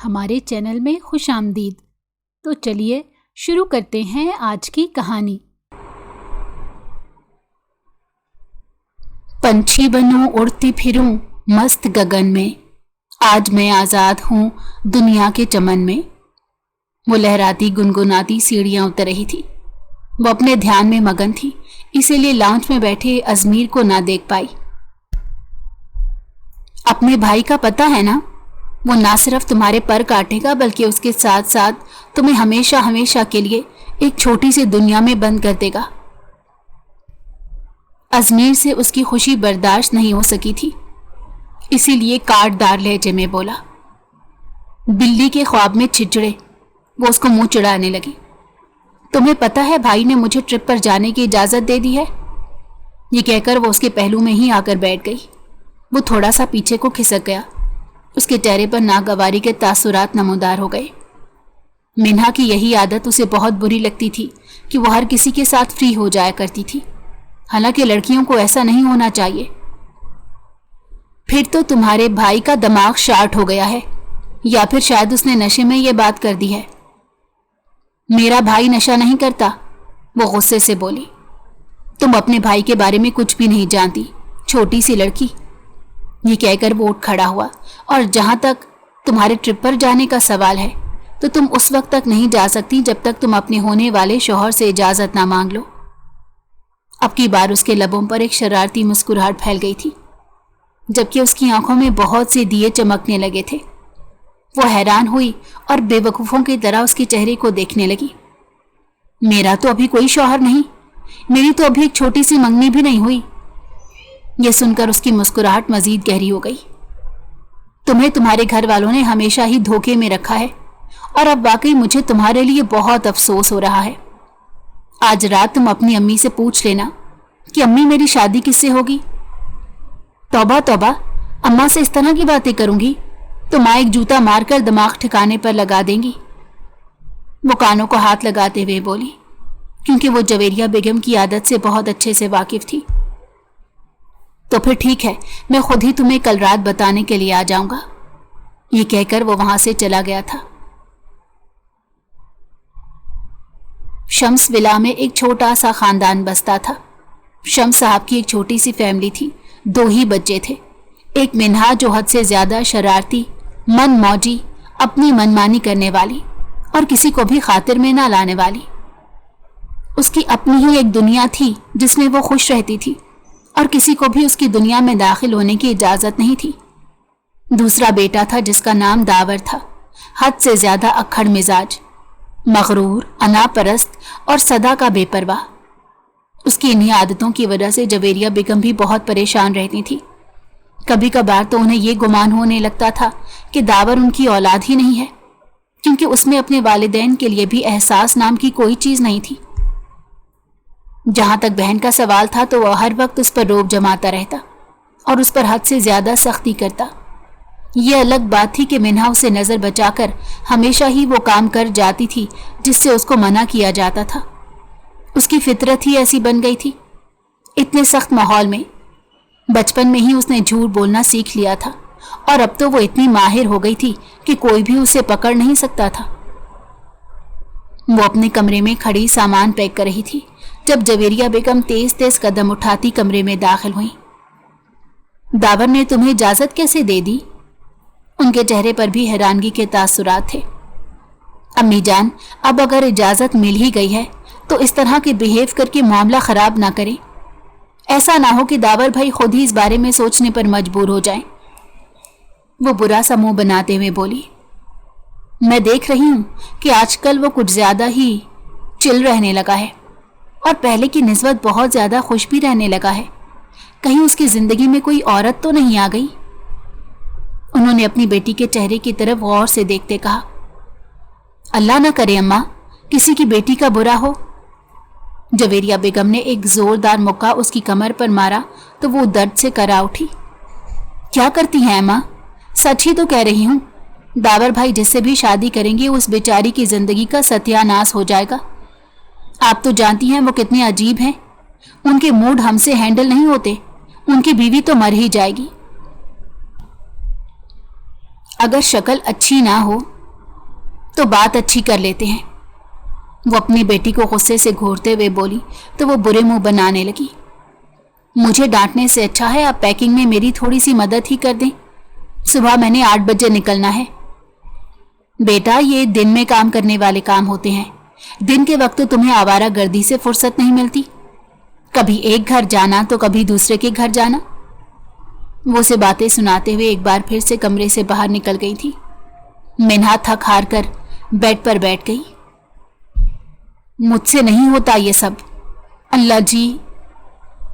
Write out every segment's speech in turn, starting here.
हमारे चैनल में खुश आमदीद। तो चलिए शुरू करते हैं आज की कहानी। पंछी बनूं उड़ती फिरूं मस्त गगन में, आज मैं आज़ाद हूँ दुनिया के चमन में। वो लहराती गुनगुनाती सीढ़ियाँ उतर रही थी। वो अपने ध्यान में मगन थी, इसीलिए लाउंज में बैठे अजमीर को ना देख पाई। अपने भाई का पता है ना, वो ना सिर्फ तुम्हारे पर काटेगा बल्कि उसके साथ साथ तुम्हें हमेशा हमेशा के लिए एक छोटी सी दुनिया में बंद कर देगा। अजमीर से उसकी खुशी बर्दाश्त नहीं हो सकी थी, इसीलिए काटदार लहजे में बोला। बिल्ली के ख्वाब में छिचड़े वो उसको मुंह चिढ़ाने लगी। तुम्हें पता है भाई ने मुझे ट्रिप पर जाने की इजाजत दे दी है। ये कहकर वो उसके पहलू में ही आकर बैठ गई। वो थोड़ा सा पीछे को खिसक गया। उसके चेहरे पर नागवारी के तासुरात नमूदार हो गए। मिन्हा की यही आदत उसे बहुत बुरी लगती थी कि वो हर किसी के साथ फ्री हो जाया करती थी, हालांकि लड़कियों को ऐसा नहीं होना चाहिए। फिर तो तुम्हारे भाई का दिमाग शार्ट हो गया है, या फिर शायद उसने नशे में ये बात कर दी है। मेरा भाई नशा नहीं करता, वो गुस्से से बोली। तुम अपने भाई के बारे में कुछ भी नहीं जानती, छोटी सी लड़की। ये कहकर वो उठ खड़ा हुआ। और जहां तक तुम्हारे ट्रिप पर जाने का सवाल है, तो तुम उस वक्त तक नहीं जा सकती जब तक तुम अपने होने वाले शौहर से इजाजत ना मांग लो। अब की बार उसके लबों पर एक शरारती मुस्कुराहट फैल गई थी, जबकि उसकी आंखों में बहुत से दिए चमकने लगे थे। वो हैरान हुई और बेवकूफों की तरह उसके चेहरे को देखने लगी। मेरा तो अभी कोई शौहर नहीं, मेरी तो अभी एक छोटी सी मंगनी भी नहीं हुई। यह सुनकर उसकी मुस्कुराहट मजीद गहरी हो गई। तुम्हें तुम्हारे घर वालों ने हमेशा ही धोखे में रखा है, और अब वाकई मुझे तुम्हारे लिए बहुत अफसोस हो रहा है। आज रात तुम अपनी अम्मी से पूछ लेना कि अम्मी मेरी शादी किससे होगी। तौबा तौबा, अम्मा से इस तरह की बातें करूंगी तो माँ एक जूता मारकर दिमाग ठिकाने पर लगा देंगी। वो कानों को हाथ लगाते हुए बोली, क्योंकि वो जवेरिया बेगम की आदत से बहुत अच्छे से वाकिफ थी। तो फिर ठीक है, मैं खुद ही तुम्हें कल रात बताने के लिए आ जाऊंगा। ये कहकर वो वहां से चला गया था। शम्स विला में एक छोटा सा खानदान बसता था। शम्स साहब की एक छोटी सी फैमिली थी। 2 ही बच्चे थे। एक मिन्हा जो हद से ज्यादा शरारती, मन मौजी, अपनी मनमानी करने वाली और किसी को भी खातिर में ना लाने वाली। उसकी अपनी ही एक दुनिया थी जिसमें वो खुश रहती थी, और किसी को भी उसकी दुनिया में दाखिल होने की इजाजत नहीं थी। दूसरा बेटा था जिसका नाम दावर था। हद से ज्यादा अक्खड़ मिजाज, मगरूर, अनापरस्त और सदा का बेपरवाह। उसकी इन्हीं आदतों की वजह से जवेरिया बेगम भी बहुत परेशान रहती थी। कभी कभार तो उन्हें यह गुमान होने लगता था कि दावर उनकी औलाद ही नहीं है, क्योंकि उसमें अपने वालिदैन के लिए भी एहसास नाम की कोई चीज नहीं थी। जहां तक बहन का सवाल था तो वह हर वक्त उस पर रोब जमाता रहता और उस पर हद से ज्यादा सख्ती करता। यह अलग बात थी कि मिन्हा उसे नजर बचाकर हमेशा ही वो काम कर जाती थी जिससे उसको मना किया जाता था। उसकी फितरत ही ऐसी बन गई थी। इतने सख्त माहौल में बचपन में ही उसने झूठ बोलना सीख लिया था, और अब तो वो इतनी माहिर हो गई थी कि कोई भी उसे पकड़ नहीं सकता था। वो अपने कमरे में खड़ी सामान पैक कर रही थी जब जवेरिया बेगम तेज तेज कदम उठाती कमरे में दाखिल हुई। दावर ने तुम्हें इजाजत कैसे दे दी? उनके चेहरे पर भी हैरानगी के तासुरात थे। अम्मी जान, अब अगर इजाजत मिल ही गई है तो इस तरह के बिहेव करके मामला खराब ना करें। ऐसा ना हो कि दावर भाई खुद ही इस बारे में सोचने पर मजबूर हो जाएं। वो बुरा सा मुंह बनाते हुए बोली। मैं देख रही हूं कि आजकल वो कुछ ज्यादा ही चिल रहने लगा है, और पहले की निस्बत बहुत ज्यादा खुश भी रहने लगा है। कहीं उसकी जिंदगी में कोई औरत तो नहीं आ गई? उन्होंने अपनी बेटी के चेहरे की तरफ गौर से देखते कहा। अल्लाह ना करे अम्मा, किसी की बेटी का बुरा हो। जवेरिया बेगम ने एक जोरदार मुक्का उसकी कमर पर मारा तो वो दर्द से करा उठी। क्या करती हैं अम्मा? सच ही तो कह रही हूं। दावर भाई जिससे भी शादी करेंगे उस बेचारी की जिंदगी का सत्यानाश हो जाएगा। आप तो जानती हैं वो कितने अजीब हैं। उनके मूड हमसे हैंडल नहीं होते। उनकी बीवी तो मर ही जाएगी। अगर शक्ल अच्छी ना हो तो बात अच्छी कर लेते हैं। वो अपनी बेटी को गुस्से से घूरते हुए बोली तो वो बुरे मुंह बनाने लगी। मुझे डांटने से अच्छा है आप पैकिंग में मेरी थोड़ी सी मदद ही कर दें। सुबह मैंने 8 बजे निकलना है। बेटा, ये दिन में काम करने वाले काम होते हैं। दिन के वक्त तो तुम्हें आवारागर्दी से फुर्सत नहीं मिलती। कभी एक घर जाना तो कभी दूसरे के घर जाना। वो से बातें सुनाते हुए एक बार फिर से कमरे से बाहर निकल गई थी। मिन्हा थक हार कर बेड पर बैठ गई। मुझसे नहीं होता ये सब, अल्लाह जी।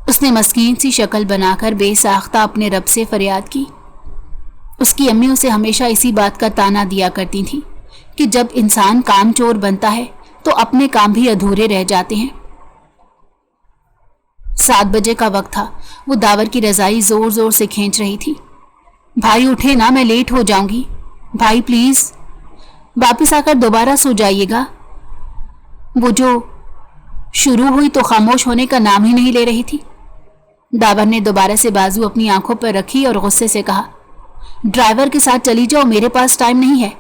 उसने मस्कीन सी शक्ल बनाकर बेसाख्ता अपने रब से फरियाद की। उसकी अम्मी उसे हमेशा इसी बात का ताना दिया करती थी कि जब इंसान काम चोर बनता है तो अपने काम भी अधूरे रह जाते हैं। 7 बजे का वक्त था। वो दावर की रजाई जोर जोर से खींच रही थी। भाई उठे ना, मैं लेट हो जाऊंगी। भाई प्लीज वापस आकर दोबारा सो जाइएगा। वो जो शुरू हुई तो खामोश होने का नाम ही नहीं ले रही थी। दावर ने दोबारा से बाजू अपनी आंखों पर रखी और गुस्से से कहा, ड्राइवर के साथ चली जाओ, मेरे पास टाइम नहीं है।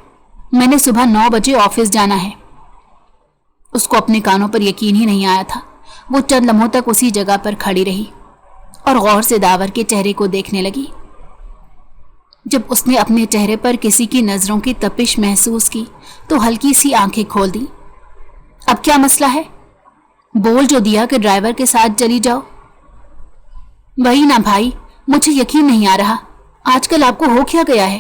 मैंने सुबह 9 बजे ऑफिस जाना है। उसको अपने कानों पर यकीन ही नहीं आया था। वो चंद लम्हों तक उसी जगह पर खड़ी रही और गौर से दावर के चेहरे को देखने लगी। जब उसने अपने चेहरे पर किसी की नजरों की तपिश महसूस की तो हल्की सी आंखें खोल दी। अब क्या मसला है? बोल जो दिया कि ड्राइवर के साथ चली जाओ। वही ना भाई, मुझे यकीन नहीं आ रहा आजकल आपको हो क्या गया है,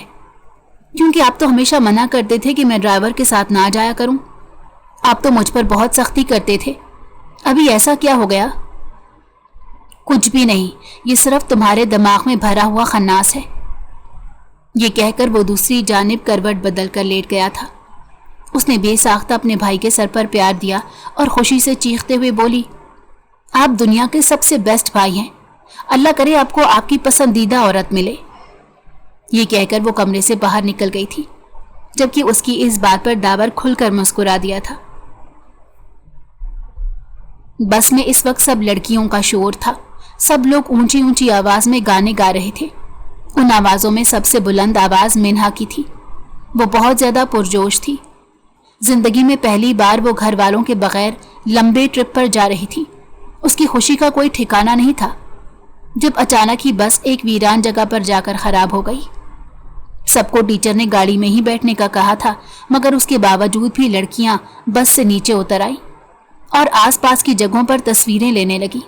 क्योंकि आप तो हमेशा मना करते थे कि मैं ड्राइवर के साथ ना जाया करूं। आप तो मुझ पर बहुत सख्ती करते थे, अभी ऐसा क्या हो गया? कुछ भी नहीं, ये सिर्फ तुम्हारे दिमाग में भरा हुआ खन्नास है। ये कहकर वो दूसरी जानिब करवट बदल कर लेट गया था। उसने बेसाख्ता अपने भाई के सर पर प्यार दिया और खुशी से चीखते हुए बोली, आप दुनिया के सबसे बेस्ट भाई हैं। अल्लाह करे आपको आपकी पसंदीदा औरत मिले। ये कहकर वो कमरे से बाहर निकल गई थी, जबकि उसकी इस बात पर दावर खुलकर मुस्कुरा दिया था। बस में इस वक्त सब लड़कियों का शोर था। सब लोग ऊंची ऊंची आवाज में गाने गा रहे थे। उन आवाजों में सबसे बुलंद आवाज मिन्हा की थी। वो बहुत ज्यादा पुरजोश थी। जिंदगी में पहली बार वो घर वालों के बगैर लंबे ट्रिप पर जा रही थी। उसकी खुशी का कोई ठिकाना नहीं था जब अचानक ही बस एक वीरान जगह पर जाकर खराब हो गई। सबको टीचर ने गाड़ी में ही बैठने का कहा था, मगर उसके बावजूद भी लड़कियां बस से नीचे उतर आई और आसपास की जगहों पर तस्वीरें लेने लगी।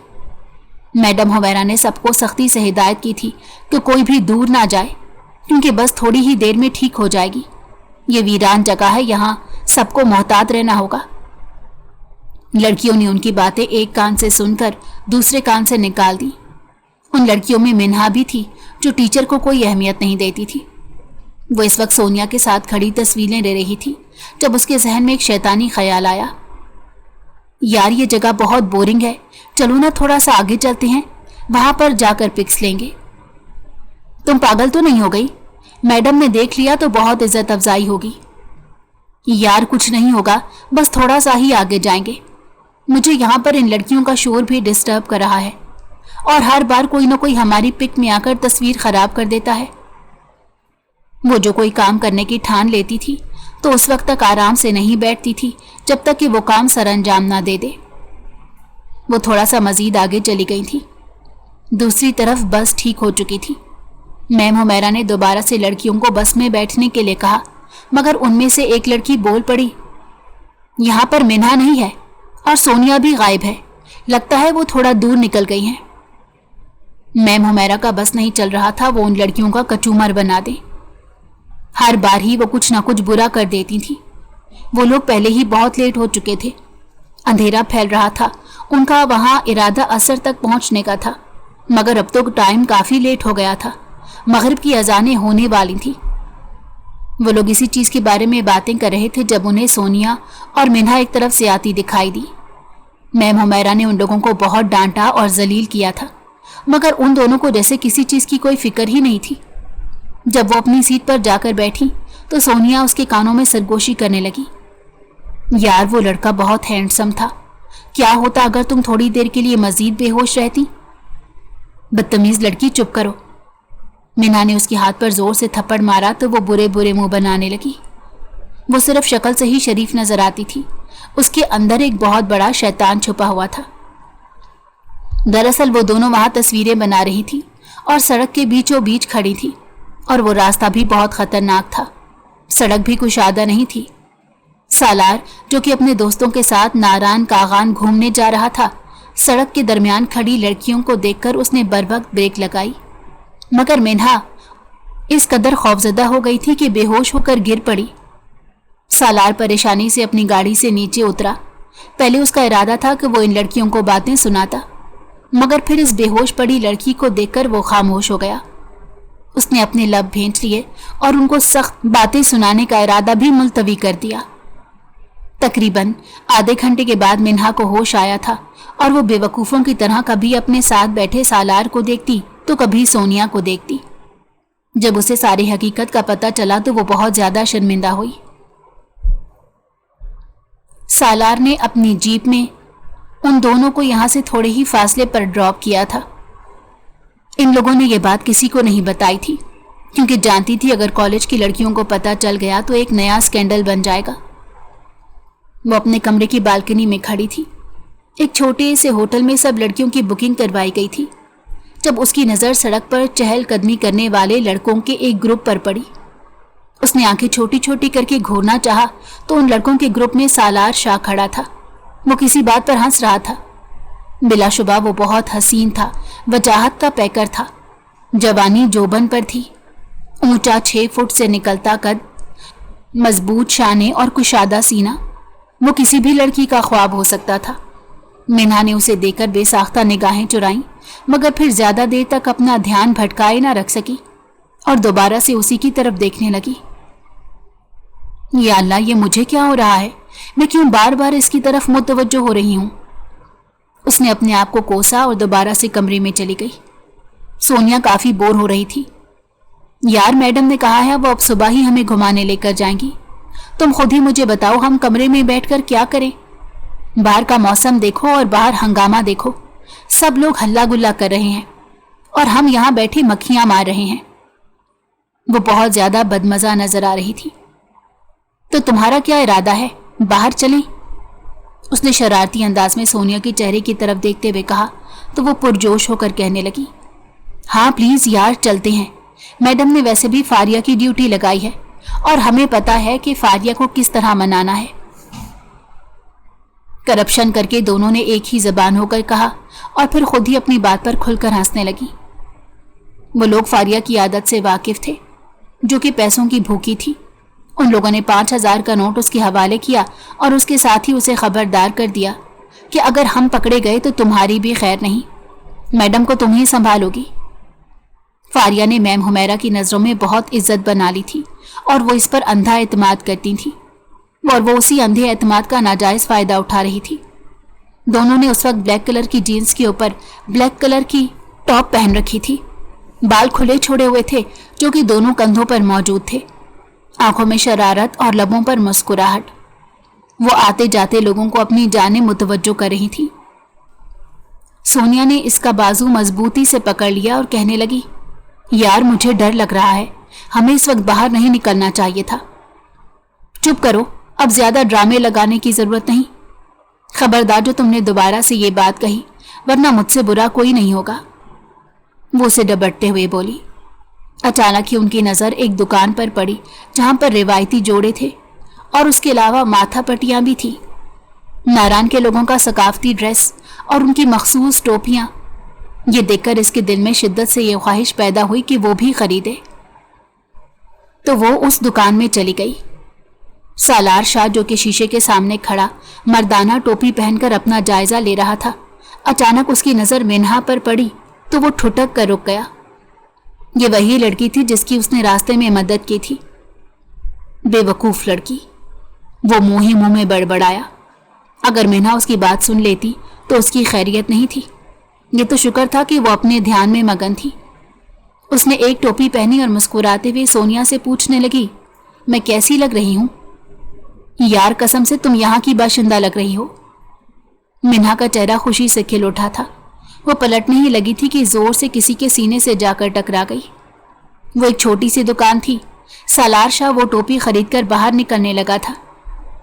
मैडम हुमैरा ने सबको सख्ती से हिदायत की थी कि कोई भी दूर ना जाए, क्योंकि बस थोड़ी ही देर में ठीक हो जाएगी। ये वीरान जगह है, यहाँ सबको मोहतात रहना होगा। लड़कियों ने उनकी बातें एक कान से सुनकर दूसरे कान से निकाल दी। उन लड़कियों में मिन्हा भी थी, जो टीचर को कोई अहमियत नहीं देती थी। वो इस वक्त सोनिया के साथ खड़ी तस्वीरें ले रही थी जब उसके जहन में एक शैतानी ख्याल आया, यार ये जगह बहुत बोरिंग है, चलो ना थोड़ा सा आगे चलते हैं, वहां पर जाकर पिक्स लेंगे। तुम पागल तो नहीं हो गई? मैडम ने देख लिया तो बहुत इज्जत अफजाई होगी। यार कुछ नहीं होगा, बस थोड़ा सा ही आगे जाएंगे। मुझे यहाँ पर इन लड़कियों का शोर भी डिस्टर्ब कर रहा है और हर बार कोई ना कोई हमारी पिक में आकर तस्वीर खराब कर देता है। वो जो कोई काम करने की ठान लेती थी तो उस वक्त तक आराम से नहीं बैठती थी जब तक कि वो काम सरअंजाम ना दे दे। वो थोड़ा सा मजीद आगे चली गई थी। दूसरी तरफ बस ठीक हो चुकी थी। मैम हुमैरा ने दोबारा से लड़कियों को बस में बैठने के लिए कहा, मगर उनमें से एक लड़की बोल पड़ी, यहाँ पर मिन्हा नहीं है और सोनिया भी गायब है, लगता है वो थोड़ा दूर निकल गई हैं। मैम हुमैरा का बस नहीं चल रहा था वो उन लड़कियों का कचूमर बना दे। हर बार ही वो कुछ ना कुछ बुरा कर देती थी। वो लोग पहले ही बहुत लेट हो चुके थे। अंधेरा फैल रहा था। उनका वहां इरादा असर तक पहुंचने का था, मगर अब तो टाइम काफी लेट हो गया था। मगरिब की अजानें होने वाली थी। वो लोग इसी चीज के बारे में बातें कर रहे थे जब उन्हें सोनिया और मिन्हा एक तरफ से आती दिखाई दी। मैम हुमैरा ने उन लोगों को बहुत डांटा और जलील किया था, मगर उन दोनों को जैसे किसी चीज की कोई फिक्र ही नहीं थी। जब वो अपनी सीट पर जाकर बैठी तो सोनिया उसके कानों में सरगोशी करने लगी। यार वो लड़का बहुत हैंडसम था, क्या होता अगर तुम थोड़ी देर के लिए मजीद बेहोश रहती? बदतमीज लड़की, चुप करो। मिन्हा ने उसके हाथ पर जोर से थप्पड़ मारा तो वो बुरे बुरे मुंह बनाने लगी। वो सिर्फ शक्ल से ही शरीफ नजर आती थी, उसके अंदर एक बहुत बड़ा शैतान छुपा हुआ था। दरअसल वो दोनों वहां तस्वीरें बना रही थी और सड़क के बीचों बीच खड़ी थी, और वो रास्ता भी बहुत खतरनाक था। सड़क भी कुशादा नहीं थी। सालार, जो कि अपने दोस्तों के साथ नारान कागान घूमने जा रहा था, सड़क के दरमियान खड़ी लड़कियों को देखकर उसने बरवक्त ब्रेक लगाई, मगर मिन्हा इस कदर खौफजदा हो गई थी कि बेहोश होकर गिर पड़ी। सालार परेशानी से अपनी गाड़ी से नीचे उतरा। पहले उसका इरादा था कि वो इन लड़कियों को बातें सुनाता, मगर फिर इस बेहोश पड़ी लड़की को देखकर वो खामोश हो गया। उसने अपने लब भेंट लिए और उनको सख्त बातें सुनाने का इरादा भी मुलतवी कर दिया। तकरीबन आधे घंटे के बाद मिन्हा को होश आया था और वो बेवकूफ़ों की तरह कभी अपने साथ बैठे सालार को देखती तो कभी सोनिया को देखती। जब उसे सारी हकीकत का पता चला तो वो बहुत ज्यादा शर्मिंदा हुई। सालार ने अपनी जीप में उन दोनों को यहां से थोड़े ही फासले पर ड्रॉप किया था। इन लोगों ने यह बात किसी को नहीं बताई थी, क्योंकि जानती थी अगर कॉलेज की लड़कियों को पता चल गया तो एक नया स्कैंडल बन जाएगा। वो अपने कमरे की बालकनी में खड़ी थी। एक छोटे से होटल में सब लड़कियों की बुकिंग करवाई गई थी। जब उसकी नज़र सड़क पर चहलकदमी करने वाले लड़कों के एक ग्रुप पर पड़ी, उसने आंखें छोटी छोटी करके घूरना चाहा तो उन लड़कों के ग्रुप में सालार शाह खड़ा था। वो किसी बात पर हंस रहा था। बिलाशुबा वो बहुत हसीन था, वजाहत का पैकर था, जवानी जोबन पर थी। ऊंचा 6 फुट से निकलता कद, मजबूत शाने और कुशादा सीना, वो किसी भी लड़की का ख्वाब हो सकता था। मिन्हा ने उसे देखकर बेसाख्ता निगाहें चुराईं, मगर फिर ज्यादा देर तक अपना ध्यान भटकाए ना रख सकी और दोबारा से उसी की तरफ देखने लगी। या अल्लाह, ये मुझे क्या हो रहा है? मैं क्यों बार बार इसकी तरफ मुतवज्जो हो रही हूं? उसने अपने आप को कोसा और दोबारा से कमरे में चली गई। सोनिया काफी बोर हो रही थी। यार, मैडम ने कहा है वो अब सुबह ही हमें घुमाने लेकर जाएंगी। तुम खुद ही मुझे बताओ, हम कमरे में बैठकर क्या करें? बाहर का मौसम देखो और बाहर हंगामा देखो। सब लोग हल्ला गुल्ला कर रहे हैं और हम यहां बैठे मक्खियां मार रहे हैं। वो बहुत ज्यादा बदमजा नजर आ रही थी। तो तुम्हारा क्या इरादा है? बाहर चलें? उसने शरारती अंदाज में सोनिया के चेहरे की तरफ देखते हुए कहा तो वो पुरजोश होकर कहने लगी, हाँ प्लीज यार, चलते हैं। मैडम ने वैसे भी फारिया की ड्यूटी लगाई है और हमें पता है कि फारिया को किस तरह मनाना है। करप्शन करके दोनों ने एक ही जबान होकर कहा और फिर खुद ही अपनी बात पर खुलकर हंसने लगी। वो लोग फारिया की आदत से वाकिफ थे, जो कि पैसों की भूखी थी। उन लोगों ने 5000 का नोट उसके हवाले किया और उसके साथ ही उसे खबरदार कर दिया कि अगर हम पकड़े गए तो तुम्हारी भी खैर नहीं, मैडम को तुम ही संभालोगी। फारिया ने मैम हुमैरा की नज़रों में बहुत इज्जत बना ली थी और वो इस पर अंधा एतमाद करती थी और वो उसी अंधे एतमाद का नाजायज़ फ़ायदा उठा रही थी। दोनों ने उस वक्त ब्लैक कलर की जीन्स के ऊपर ब्लैक कलर की टॉप पहन रखी थी। बाल खुले छोड़े हुए थे जो कि दोनों कंधों पर मौजूद थे। आंखों में शरारत और लबों पर मुस्कुराहट। वो आते जाते लोगों को अपनी जानिब मुतवज्जो कर रही थी। सोनिया ने इसका बाजू मजबूती से पकड़ लिया और कहने लगी, यार मुझे डर लग रहा है, हमें इस वक्त बाहर नहीं निकलना चाहिए था। चुप करो, अब ज्यादा ड्रामे लगाने की जरूरत नहीं। खबरदार जो तुमने दोबारा से ये बात कही, वरना मुझसे बुरा कोई नहीं होगा। वो उसे डबटते हुए बोली। अचानक ही उनकी नज़र एक दुकान पर पड़ी जहां पर रिवायती जोड़े थे और उसके अलावा माथा पट्टियां भी थी। नारान के लोगों का सकाफती ड्रेस और उनकी मखसूस टोपियां, ये देखकर इसके दिल में शिद्दत से ये ख्वाहिश पैदा हुई कि वो भी खरीदे। तो वो उस दुकान में चली गई। सालार शाह, जो कि शीशे के सामने खड़ा मर्दाना टोपी पहनकर अपना जायजा ले रहा था, अचानक उसकी नज़र मिन्हा पर पड़ी तो वो ठुठक कर रुक गया। ये वही लड़की थी जिसकी उसने रास्ते में मदद की थी। बेवकूफ़ लड़की, वो मुंह ही मुंह में बड़बड़ाया। अगर मिन्हा उसकी बात सुन लेती तो उसकी खैरियत नहीं थी। ये तो शुक्र था कि वो अपने ध्यान में मगन थी। उसने एक टोपी पहनी और मुस्कुराते हुए सोनिया से पूछने लगी, मैं कैसी लग रही हूँ? यार कसम से तुम यहाँ की बाशिंदा लग रही हो। मिन्हा का चेहरा खुशी से खिल उठा था। वो पलटने ही लगी थी कि जोर से किसी के सीने से जाकर टकरा गई। वो एक छोटी सी दुकान थी सालार शाह वो टोपी खरीदकर बाहर निकलने लगा था,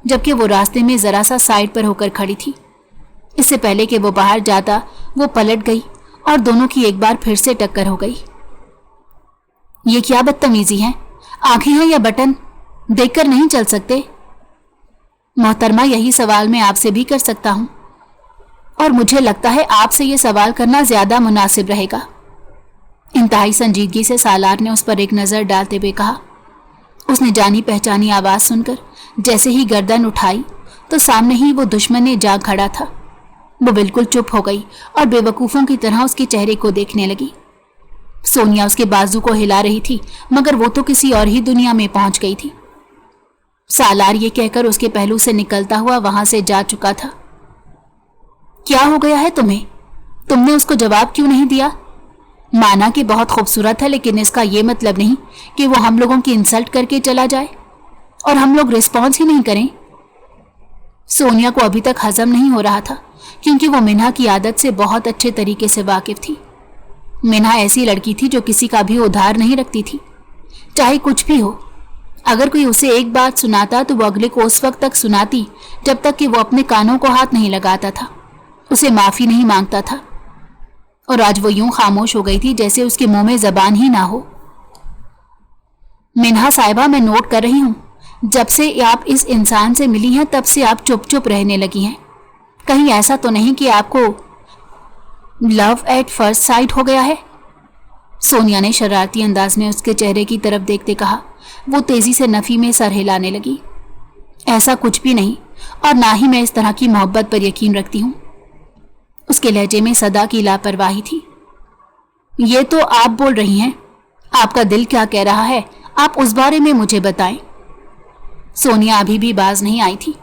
जबकि वो रास्ते में जरा सा साइड पर होकर खड़ी थी। इससे पहले कि वो बाहर जाता वो पलट गई और दोनों की एक बार फिर से टक्कर हो गई। ये क्या बदतमीजी है? आंखें हैं या बटन? देखकर नहीं चल सकते? मोहतरमा, यही सवाल मैं आपसे भी कर सकता हूं, और मुझे लगता है आपसे ये सवाल करना ज्यादा मुनासिब रहेगा। इंतहाई संजीदगी से सालार ने उस पर एक नजर डालते हुए कहा। उसने जानी पहचानी आवाज सुनकर जैसे ही गर्दन उठाई तो सामने ही वो दुश्मन ने जा खड़ा था। वो बिल्कुल चुप हो गई और बेवकूफों की तरह उसके चेहरे को देखने लगी। सोनिया उसके बाजू को हिला रही थी, मगर वो तो किसी और ही दुनिया में पहुंच गई थी। सालार ये कहकर उसके पहलू से निकलता हुआ वहां से जा चुका था। क्या हो गया है तुम्हें? तुमने उसको जवाब क्यों नहीं दिया? माना कि बहुत खूबसूरत है, लेकिन इसका ये मतलब नहीं कि वो हम लोगों की इंसल्ट करके चला जाए और हम लोग रिस्पॉन्स ही नहीं करें। सोनिया को अभी तक हजम नहीं हो रहा था, क्योंकि वो मिन्हा की आदत से बहुत अच्छे तरीके से वाकिफ थी। मिन्हा ऐसी लड़की थी जो किसी का भी उधार नहीं रखती थी, चाहे कुछ भी हो। अगर कोई उसे एक बात सुनाता तो वो अगले को उस वक्त तक सुनाती जब तक कि वो अपने कानों को हाथ नहीं लगाता था, उसे माफी नहीं मांगता था। और आज वो यूं खामोश हो गई थी जैसे उसके मुंह में जबान ही ना हो। मिन्हा साहिबा, मैं नोट कर रही हूं, जब से आप इस इंसान से मिली हैं तब से आप चुप चुप रहने लगी हैं। कहीं ऐसा तो नहीं कि आपको लव एट फर्स्ट साइट हो गया है? सोनिया ने शरारती अंदाज में उसके चेहरे की तरफ देखते कहा। वो तेजी से नफी में सर हिलाने लगी। ऐसा कुछ भी नहीं, और ना ही मैं इस तरह की मोहब्बत पर यकीन रखती हूं। उसके लहजे में सदा की लापरवाही थी। ये तो आप बोल रही हैं, आपका दिल क्या कह रहा है, आप उस बारे में मुझे बताएं। सोनिया अभी भी बाज नहीं आई थी।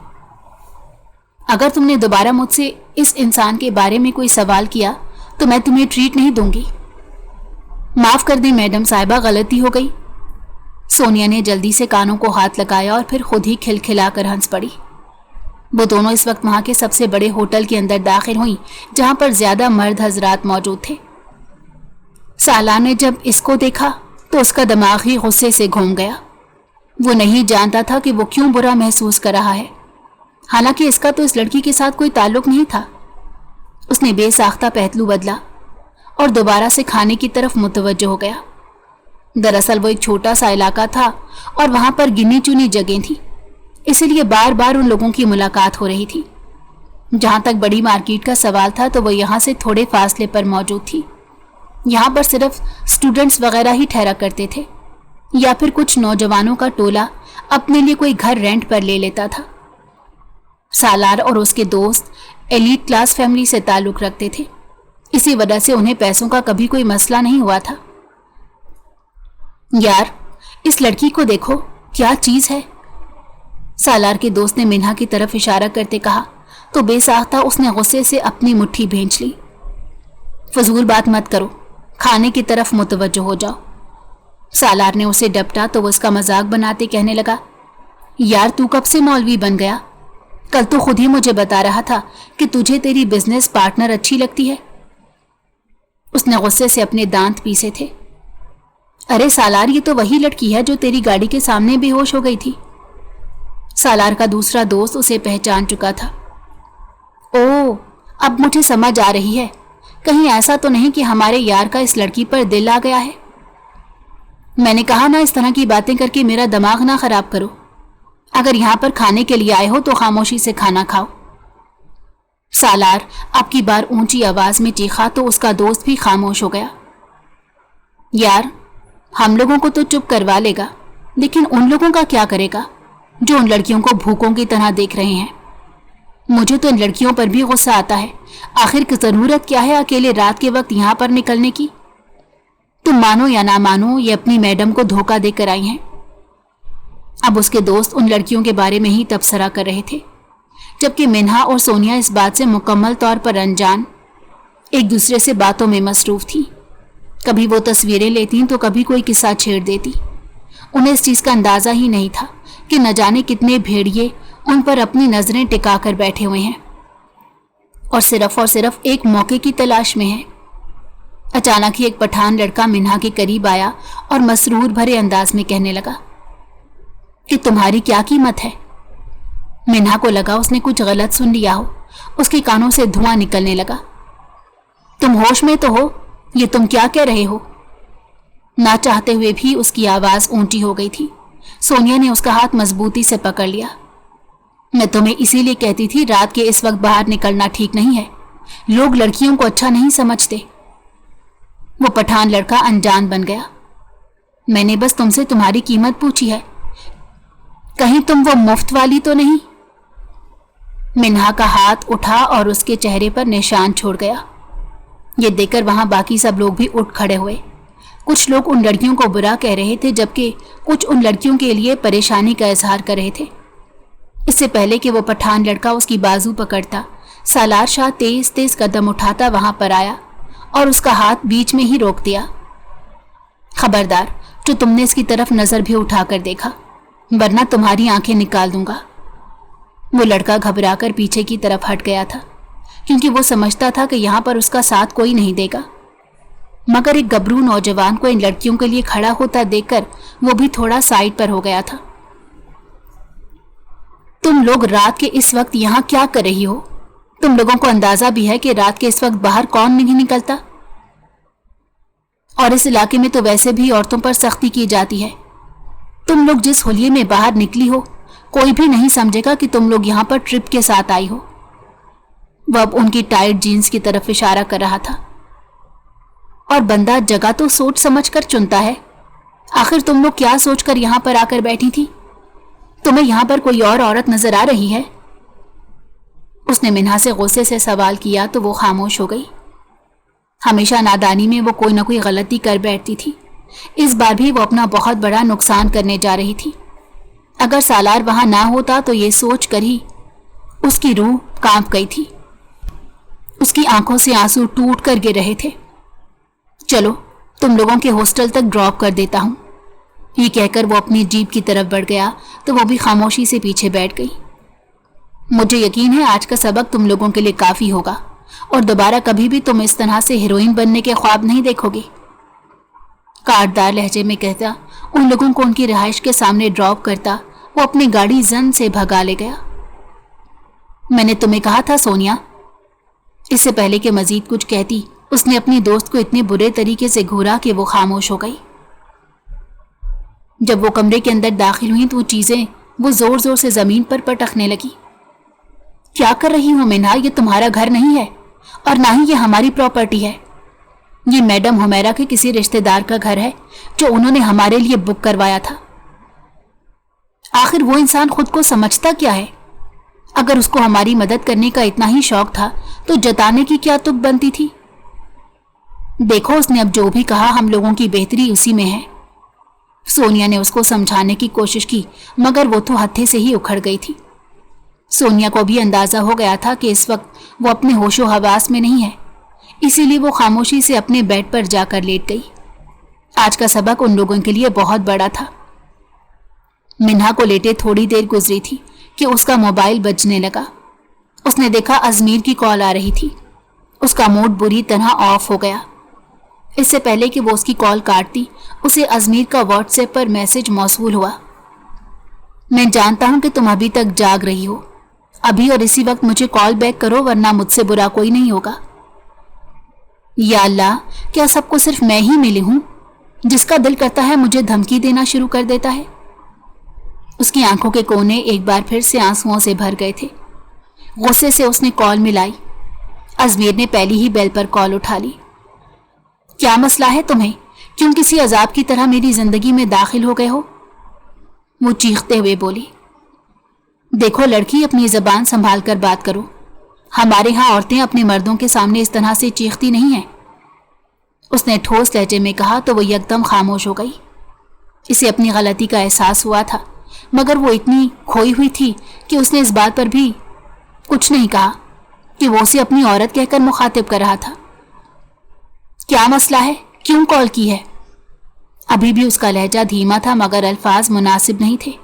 अगर तुमने दोबारा मुझसे इस इंसान के बारे में कोई सवाल किया तो मैं तुम्हें ट्रीट नहीं दूंगी। माफ कर दें मैडम साहिबा, गलती हो गई। सोनिया ने जल्दी से कानों को हाथ लगाया और फिर खुद ही खिलखिलाकर हंस पड़ी। वो दोनों इस वक्त वहां के सबसे बड़े होटल के अंदर दाखिल हुई, जहां पर ज्यादा मर्द हजरात मौजूद थे। सालार ने जब इसको देखा तो उसका दिमाग ही गुस्से से घूम गया। वो नहीं जानता था कि वो क्यों बुरा महसूस कर रहा है, हालांकि इसका तो इस लड़की के साथ कोई ताल्लुक नहीं था। उसने बेसाख्ता पहलू बदला और दोबारा से खाने की तरफ मुतवज्जो हो गया। दरअसल वो एक छोटा सा इलाका था और वहां पर गिनी चुनी जगह थी, इसीलिए बार बार उन लोगों की मुलाकात हो रही थी। जहां तक बड़ी मार्केट का सवाल था तो वो यहाँ से थोड़े फासले पर मौजूद थी। यहाँ पर सिर्फ स्टूडेंट्स वगैरह ही ठहरा करते थे, या फिर कुछ नौजवानों का टोला अपने लिए कोई घर रेंट पर ले लेता था। सालार और उसके दोस्त एलीट क्लास फैमिली से ताल्लुक रखते थे, इसी वजह से उन्हें पैसों का कभी कोई मसला नहीं हुआ था। यार, इस लड़की को देखो, क्या चीज है? सालार के दोस्त ने मिन्हा की तरफ इशारा करते कहा तो बेसाख्ता उसने गुस्से से अपनी मुट्ठी भींच ली। फजूल बात मत करो, खाने की तरफ मुतवज्जो हो जाओ। सालार ने उसे डपटा तो वो उसका मजाक बनाते कहने लगा, यार तू कब से मौलवी बन गया? कल तो खुद ही मुझे बता रहा था कि तुझे तेरी बिजनेस पार्टनर अच्छी लगती है। उसने गुस्से से अपने दांत पीसे थे। अरे सालार, ये तो वही लड़की है जो तेरी गाड़ी के सामने बेहोश हो गई थी। सालार का दूसरा दोस्त उसे पहचान चुका था। ओह, अब मुझे समझ आ रही है, कहीं ऐसा तो नहीं कि हमारे यार का इस लड़की पर दिल आ गया है। मैंने कहा ना, इस तरह की बातें करके मेरा दिमाग ना खराब करो। अगर यहां पर खाने के लिए आए हो तो खामोशी से खाना खाओ। सालार अब की बार ऊंची आवाज में चीखा तो उसका दोस्त भी खामोश हो गया। यार, हम लोगों को तो चुप करवा लेगा, लेकिन उन लोगों का क्या करेगा जो उन लड़कियों को भूखों की तरह देख रहे हैं? मुझे तो इन लड़कियों पर भी गुस्सा आता है। आखिर की जरूरत क्या है अकेले रात के वक्त यहां पर निकलने की? तुम मानो या ना मानो, ये अपनी मैडम को धोखा देकर आई हैं। अब उसके दोस्त उन लड़कियों के बारे में ही तबसरा कर रहे थे, जबकि मिन्हा और सोनिया इस बात से मुकम्मल तौर पर अनजान, एक दूसरे से बातों में मसरूफ थी। कभी वो तस्वीरें लेती तो कभी कोई किस्सा छेड़ देती। उन्हें इस चीज का अंदाजा ही नहीं था कि न जाने कितने भेड़िए उन पर अपनी नजरें टिका कर बैठे हुए हैं और सिर्फ एक मौके की तलाश में है। अचानक ही एक पठान लड़का मिन्हा के करीब आया और मसरूर भरे अंदाज में कहने लगा, कि तुम्हारी क्या कीमत है। मिन्हा को लगा उसने कुछ गलत सुन लिया हो। उसके कानों से धुआं निकलने लगा। तुम होश में तो हो? ये तुम क्या कह रहे हो? ना चाहते हुए भी उसकी आवाज ऊंची हो गई थी। सोनिया ने उसका हाथ मजबूती से पकड़ लिया। मैं तुम्हें इसीलिए कहती थी रात के इस वक्त बाहर निकलना ठीक नहीं है। लोग लड़कियों को अच्छा नहीं समझते। वो पठान लड़का अनजान बन गया। मैंने बस तुमसे तुम्हारी कीमत पूछी है, कहीं तुम वो मुफ्त वाली तो नहीं? मिन्हा का हाथ उठा और उसके चेहरे पर निशान छोड़ गया। ये देखकर वहां बाकी सब लोग भी उठ खड़े हुए। कुछ लोग उन लड़कियों को बुरा कह रहे थे, जबकि कुछ उन लड़कियों के लिए परेशानी का इजहार कर रहे थे। इससे पहले कि वो पठान लड़का उसकी बाजू पकड़ता, सालार शाह तेज तेज कदम उठाता वहां पर आया और उसका हाथ बीच में ही रोक दिया। खबरदार, जो तुमने इसकी तरफ नजर भी उठाकर देखा, वरना तुम्हारी आंखें निकाल दूंगा। वो लड़का घबराकर पीछे की तरफ हट गया था, क्योंकि वो समझता था कि यहां पर उसका साथ कोई नहीं देगा। मगर एक गबरू नौजवान को इन लड़कियों के लिए खड़ा होता देखकर वो भी थोड़ा साइड पर हो गया था। तुम लोग रात के इस वक्त यहाँ क्या कर रही हो? तुम लोगों को अंदाजा भी है कि रात के इस वक्त बाहर कौन नहीं निकलता? और इस इलाके में तो वैसे भी औरतों पर सख्ती की जाती है। तुम लोग जिस होलिये में बाहर निकली हो, कोई भी नहीं समझेगा कि तुम लोग यहाँ पर ट्रिप के साथ आई हो। वह अब उनकी टाइट जीन्स की तरफ इशारा कर रहा था। और बंदा जगह तो सोच समझ कर चुनता है। आखिर तुम लोग क्या सोचकर यहाँ पर आकर बैठी थी? तुम्हें यहाँ पर कोई और औरत नजर आ रही है? उसने मिन्हा से गुस्से से सवाल किया तो वो खामोश हो गई। हमेशा नादानी में वो कोई ना कोई गलती कर बैठती थी। इस बार भी वो अपना बहुत बड़ा नुकसान करने जा रही थी। अगर सालार वहां ना होता तो ये सोच कर ही उसकी रूह कांप गई थी। उसकी आंखों से आंसू टूट कर गिर रहे थे। चलो, तुम लोगों के हॉस्टल तक ड्रॉप कर देता हूं। ये कहकर वो अपनी जीप की तरफ बढ़ गया तो वो भी खामोशी से पीछे बैठ गई। मुझे यकीन है आज का सबक तुम लोगों के लिए काफी होगा और दोबारा कभी भी तुम इस तरह से हीरोइन बनने के ख्वाब नहीं देखोगे। काटदार लहजे में कहता, उन लोगों को उनकी रिहाइश के सामने ड्रॉप करता वो अपनी गाड़ी जन से भगा ले गया। मैंने तुम्हें कहा था सोनिया। इससे पहले कि मजीद कुछ कहती, उसने अपनी दोस्त को इतने बुरे तरीके से घूरा कि वो खामोश हो गई। जब वो कमरे के अंदर दाखिल हुई तो वो चीजें वो जोर जोर से जमीन पर पटकने लगी। क्या कर रही हो मिन्हा? ये तुम्हारा घर नहीं है और ना ही ये हमारी प्रॉपर्टी है। ये मैडम हुमैरा के किसी रिश्तेदार का घर है जो उन्होंने हमारे लिए बुक करवाया था। आखिर वो इंसान खुद को समझता क्या है? अगर उसको हमारी मदद करने का इतना ही शौक था तो जताने की क्या तुक बनती थी? देखो, उसने अब जो भी कहा हम लोगों की बेहतरी उसी में है। सोनिया ने उसको समझाने की कोशिश की, मगर वो तो हत्थे से ही उखड़ गई थी। सोनिया को भी अंदाजा हो गया था कि इस वक्त वो अपने होशो हवास में नहीं है, इसीलिए वो खामोशी से अपने बेड पर जाकर लेट गई। आज का सबक उन लोगों के लिए बहुत बड़ा था। मिन्हा को लेटे थोड़ी देर गुजरी थी कि उसका मोबाइल बजने लगा। उसने देखा अजमीर की कॉल आ रही थी। उसका मूड बुरी तरह ऑफ हो गया। इससे पहले कि वो उसकी कॉल काटती, उसे अजमीर का व्हाट्सएप पर मैसेज मौसूल हुआ। मैं जानता हूं कि तुम अभी तक जाग रही हो। अभी और इसी वक्त मुझे कॉल बैक करो, वरना मुझसे बुरा कोई नहीं होगा। या अल्लाह, क्या सबको सिर्फ मैं ही मिली हूं? जिसका दिल करता है मुझे धमकी देना शुरू कर देता है। उसकी आंखों के कोने एक बार फिर से आंसुओं से भर गए थे। गुस्से से उसने कॉल मिलाई। अजमीर ने पहली ही बेल पर कॉल उठा ली। क्या मसला है तुम्हें? क्यों किसी अजाब की तरह मेरी जिंदगी में दाखिल हो गए हो? वो चीखते हुए बोली। देखो लड़की, अपनी जबान संभाल कर बात करो। हमारे यहाँ औरतें अपने मर्दों के सामने इस तरह से चीखती नहीं हैं। उसने ठोस लहजे में कहा तो वो एकदम खामोश हो गई। इसे अपनी गलती का एहसास हुआ था, मगर वो इतनी खोई हुई थी कि उसने इस बात पर भी कुछ नहीं कहा कि वो उसे अपनी औरत कहकर मुखातिब कर रहा था। क्या मसला है? क्यों कॉल की है? अभी भी उसका लहजा धीमा था, मगर अल्फाज मुनासिब नहीं थे।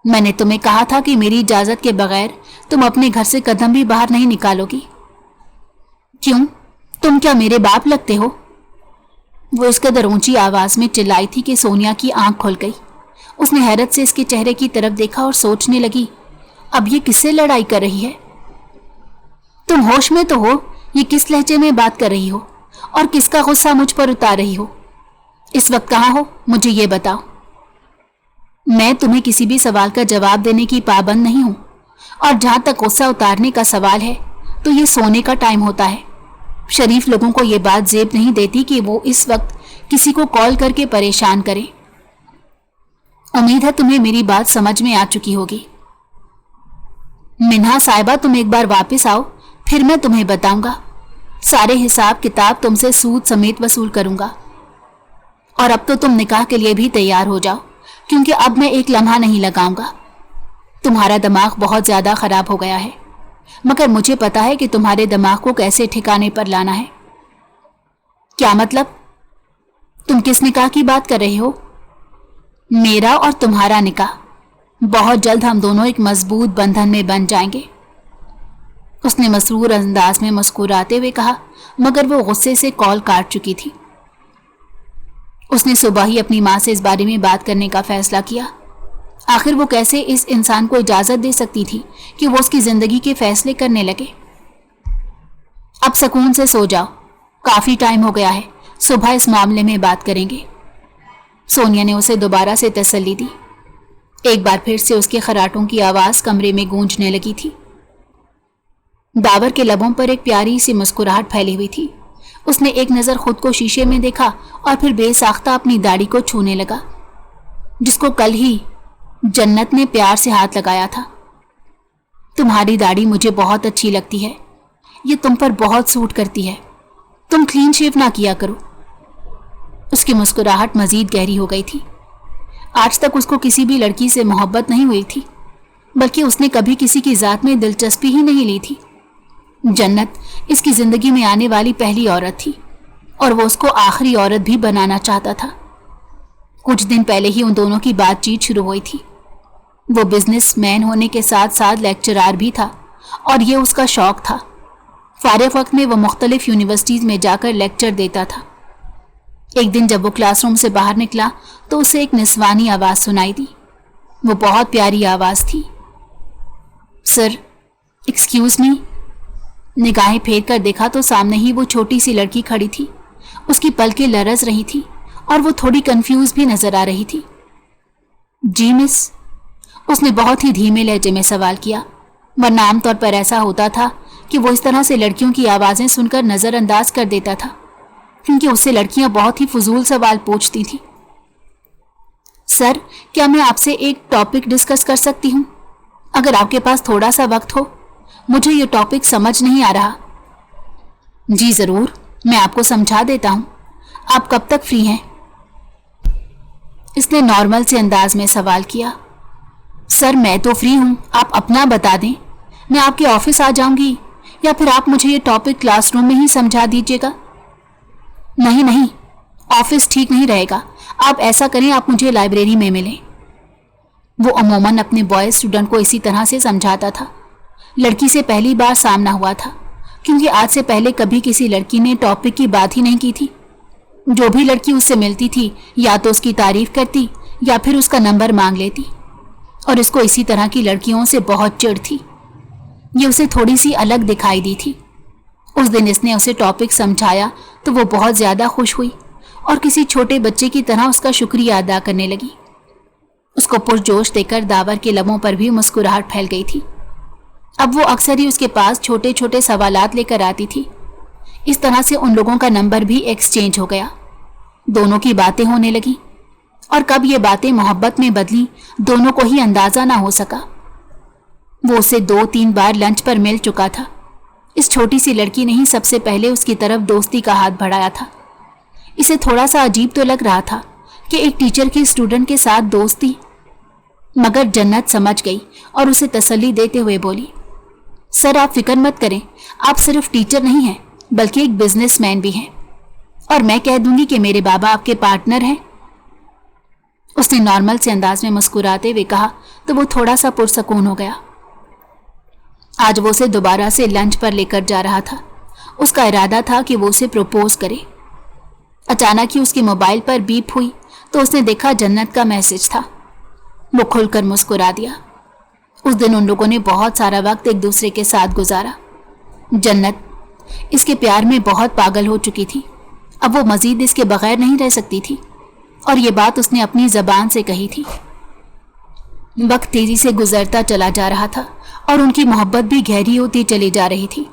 मैंने तुम्हें कहा था कि मेरी इजाजत के बगैर तुम अपने घर से कदम भी बाहर नहीं निकालोगी। क्यों? तुम क्या मेरे बाप लगते हो? वो इस कदर ऊंची आवाज में चिल्लाई थी कि सोनिया की आंख खुल गई। اس نے حیرت سے اس کے چہرے کی طرف دیکھا اور سوچنے لگی، اب یہ کس سے لڑائی کر رہی ہے؟ تم ہوش میں تو ہو؟ یہ کس لہجے میں بات کر رہی ہو اور کس کا غصہ مجھ پر اتار رہی ہو؟ اس وقت کہاں ہو؟ مجھے یہ بتاؤ۔ میں تمہیں کسی بھی سوال کا جواب دینے کی پابند نہیں ہوں، اور جہاں تک غصہ اتارنے کا سوال ہے تو یہ سونے کا ٹائم ہوتا ہے۔ شریف لوگوں کو یہ بات زیب نہیں دیتی کہ وہ اس وقت کسی کو کال کر کے پریشان کریں۔ امید ہے تمہیں میری بات سمجھ میں آ چکی ہوگی۔ منہا صاحبہ، تم ایک بار واپس آؤ، پھر میں تمہیں بتاؤں گا۔ سارے حساب کتاب تم سے سود سمیت وصول کروں گا۔ اور اب تو تم نکاح کے لیے بھی تیار ہو جاؤ، کیونکہ اب میں ایک لمحہ نہیں لگاؤں گا۔ تمہارا دماغ بہت زیادہ خراب ہو گیا ہے، مگر مجھے پتا ہے کہ تمہارے دماغ کو کیسے ٹھکانے پر لانا ہے۔ کیا مطلب؟ تم کس نکاح کی بات کر رہے ہو؟ میرا اور تمہارا نکاح۔ بہت جلد ہم دونوں ایک مضبوط بندھن میں بن جائیں گے، اس نے مسرور انداز میں مسکراتے ہوئے کہا، مگر وہ غصے سے کال کاٹ چکی تھی۔ اس نے صبح ہی اپنی ماں سے اس بارے میں بات کرنے کا فیصلہ کیا۔ آخر وہ کیسے اس انسان کو اجازت دے سکتی تھی کہ وہ اس کی زندگی کے فیصلے کرنے لگے؟ اب سکون سے سو جاؤ، کافی ٹائم ہو گیا ہے، صبح اس معاملے میں بات کریں گے۔ سونیا نے اسے دوبارہ سے تسلی دی۔ ایک بار پھر سے اس کے خراٹوں کی آواز کمرے میں گونجنے لگی تھی۔ داور کے لبوں پر ایک پیاری سی مسکراہٹ پھیلی ہوئی تھی۔ اس نے ایک نظر خود کو شیشے میں دیکھا اور پھر بے ساختہ اپنی داڑھی کو چھونے لگا، جس کو کل ہی جنت نے پیار سے ہاتھ لگایا تھا۔ تمہاری داڑھی مجھے بہت اچھی لگتی ہے، یہ تم پر بہت سوٹ کرتی ہے، تم کلین شیو نہ کیا کرو۔ اس کی مسکراہٹ مزید گہری ہو گئی تھی۔ آج تک اس کو کسی بھی لڑکی سے محبت نہیں ہوئی تھی، بلکہ اس نے کبھی کسی کی ذات میں دلچسپی ہی نہیں لی تھی۔ جنت اس کی زندگی میں آنے والی پہلی عورت تھی، اور وہ اس کو آخری عورت بھی بنانا چاہتا تھا۔ کچھ دن پہلے ہی ان دونوں کی بات چیت شروع ہوئی تھی۔ وہ بزنس مین ہونے کے ساتھ ساتھ لیکچرار بھی تھا، اور یہ اس کا شوق تھا۔ فارغ وقت میں وہ مختلف یونیورسٹیز میں جا کر لیکچر دیتا تھا۔ ایک دن جب وہ کلاس روم سے باہر نکلا تو اسے ایک نسوانی آواز سنائی دی۔ وہ بہت پیاری آواز تھی۔ سر، ایکسکیوز می۔ نگاہیں پھیر کر دیکھا تو سامنے ہی وہ چھوٹی سی لڑکی کھڑی تھی۔ اس کی پلکیں لرز رہی تھی اور وہ تھوڑی کنفیوز بھی نظر آ رہی تھی۔ جی مس، اس نے بہت ہی دھیمے لہجے میں سوال کیا، ورنہ عام طور پر ایسا ہوتا تھا کہ وہ اس طرح سے لڑکیوں کی آوازیں سن کر نظر انداز کر دیتا تھا، کیونکہ اس سے لڑکیاں بہت ہی فضول سوال پوچھتی تھیں۔ سر، کیا میں آپ سے ایک ٹاپک ڈسکس کر سکتی ہوں؟ اگر آپ کے پاس تھوڑا سا وقت ہو، مجھے یہ ٹاپک سمجھ نہیں آ رہا۔ جی ضرور، میں آپ کو سمجھا دیتا ہوں۔ آپ کب تک فری ہیں؟ اس نے نارمل سے انداز میں سوال کیا۔ سر، میں تو فری ہوں، آپ اپنا بتا دیں، میں آپ کے آفس آ جاؤں گی، یا پھر آپ مجھے یہ ٹاپک کلاس روم میں ہی سمجھا دیجیے گا۔ نہیں، آفس ٹھیک نہیں رہے گا، آپ ایسا کریں، آپ مجھے لائبریری میں ملیں۔ وہ عموماً اپنے بوائے اسٹوڈنٹ کو اسی طرح سے سمجھاتا تھا۔ لڑکی سے پہلی بار سامنا ہوا تھا، کیونکہ آج سے پہلے کبھی کسی لڑکی نے ٹاپک کی بات ہی نہیں کی تھی۔ جو بھی لڑکی اس سے ملتی تھی یا تو اس کی تعریف کرتی یا پھر اس کا نمبر مانگ لیتی، اور اس کو اسی طرح کی لڑکیوں سے بہت چڑ تھی۔ یہ اسے تھوڑی سی الگ دکھائی دی تھی۔ اس دن اس نے اسے ٹاپک سمجھایا تو وہ بہت زیادہ خوش ہوئی اور کسی چھوٹے بچے کی طرح اس کا شکریہ ادا کرنے لگی۔ اس کو پرجوش دیکھ کر داور کے لبوں پر بھی مسکراہٹ پھیل گئی تھی۔ اب وہ اکثر ہی اس کے پاس چھوٹے چھوٹے سوالات لے کر آتی تھی۔ اس طرح سے ان لوگوں کا نمبر بھی ایکسچینج ہو گیا، دونوں کی باتیں ہونے لگیں، اور کب یہ باتیں محبت میں بدلی دونوں کو ہی اندازہ نہ ہو سکا۔ وہ اسے 2-3 بار لنچ پر مل چکا تھا۔ اس چھوٹی سی لڑکی نے ہی سب سے پہلے اس کی طرف دوستی کا ہاتھ بڑھایا تھا۔ اسے تھوڑا سا عجیب تو لگ رہا تھا کہ ایک ٹیچر کی اسٹوڈنٹ کے ساتھ دوستی، مگر جنت سمجھ گئی اور اسے تسلی دیتے ہوئے بولی، سر آپ فکر مت کریں، آپ صرف ٹیچر نہیں ہیں بلکہ ایک بزنس مین بھی ہیں، اور میں کہہ دوں گی کہ میرے بابا آپ کے پارٹنر ہیں۔ اس نے نارمل سے انداز میں مسکراتے ہوئے کہا تو وہ تھوڑا سا پرسکون ہو گیا۔ آج وہ اسے دوبارہ سے لنچ پر لے کر جا رہا تھا۔ اس کا ارادہ تھا کہ وہ اسے پروپوز کرے۔ اچانک ہی اس کی موبائل پر بیپ ہوئی تو اس نے دیکھا جنت کا میسج تھا۔ वो खुलकर मुस्कुरा दिया। उस दिन उन लोगों ने बहुत सारा वक्त एक दूसरे के साथ गुजारा। जन्नत इसके प्यार में बहुत पागल हो चुकी थी। अब वो मजीद इसके बगैर नहीं रह सकती थी, और ये बात उसने अपनी जबान से कही थी। वक्त तेजी से गुजरता चला जा रहा था और उनकी मोहब्बत भी गहरी होती चली जा रही थी।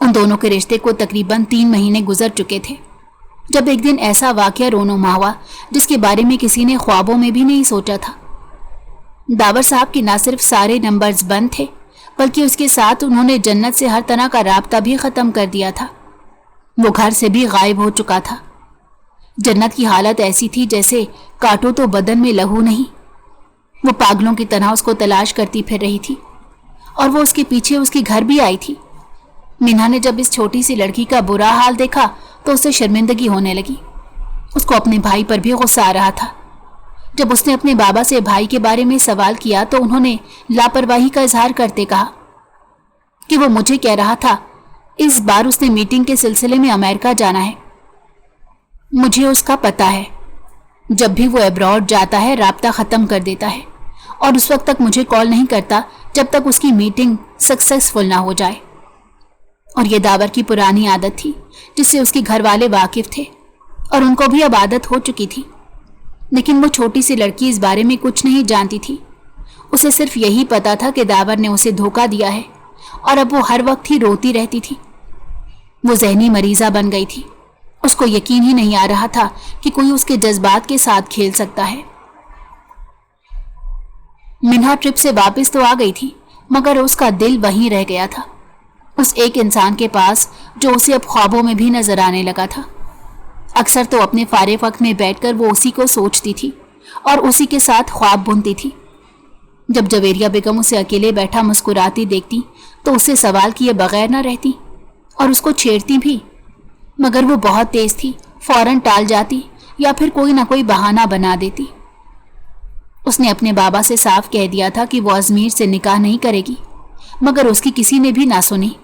उन दोनों के रिश्ते को तकरीबन 3 महीने गुजर चुके थे जब एक दिन ऐसा वाकया रोनुमा हुआ जिसके बारे में किसी ने ख्वाबों में भी नहीं सोचा था। दावर साहब की न सिर्फ सारे नंबर्स बंद थे, बल्कि उसके साथ उन्होंने जन्नत से हर तरह का राब्ता भी ख़त्म कर दिया था। वो घर से भी गायब हो चुका था। जन्नत की हालत ऐसी थी जैसे काटो तो बदन में लहू नहीं। वो पागलों की तरह उसको तलाश करती फिर रही थी, और वो उसके पीछे उसके घर भी आई थी। मिन्हा ने जब इस छोटी सी लड़की का बुरा हाल देखा तो उसे शर्मिंदगी होने लगी। उसको अपने भाई पर भी गुस्सा आ रहा था। जब उसने अपने बाबा से भाई के बारे में सवाल किया तो उन्होंने लापरवाही का इजहार करते कहा कि वो मुझे कह रहा था इस बार उसने मीटिंग के सिलसिले में अमेरिका जाना है। मुझे उसका पता है, जब भी वो अब्रॉड जाता है राब्ता ख़त्म कर देता है, और उस वक्त तक मुझे कॉल नहीं करता जब तक उसकी मीटिंग सक्सेसफुल ना हो जाए। और ये दावर की पुरानी आदत थी जिससे उसके घर वाले वाकिफ थे, और उनको भी अब आदत हो चुकी थी। लेकिन वो छोटी सी लड़की इस बारे में कुछ नहीं जानती थी। उसे सिर्फ यही पता था कि दावर ने उसे धोखा दिया है, और अब वो हर वक्त ही रोती रहती थी। वो ज़हनी मरीज़ा बन गई थी। उसको यकीन ही नहीं आ रहा था कि कोई उसके जज्बात के साथ खेल सकता है। मिन्हा ट्रिप से वापस तो आ गई थी, मगर उसका दिल वहीं रह गया था, उस एक इंसान के पास जो उसे अब ख्वाबों में भी नजर आने लगा था। अक्सर तो अपने फारिग वक्त में बैठकर वो उसी को सोचती थी और उसी के साथ ख्वाब बुनती थी। जब जवेरिया बेगम उसे अकेले बैठा मुस्कुराती देखती तो उसे सवाल किए बगैर न रहती और उसको छेड़ती भी, मगर वो बहुत तेज थी, फौरन टाल जाती या फिर कोई ना कोई बहाना बना देती। उसने अपने बाबा से साफ कह दिया था कि वो अजमीर से निकाह नहीं करेगी, मगर उसकी किसी ने भी ना सुनी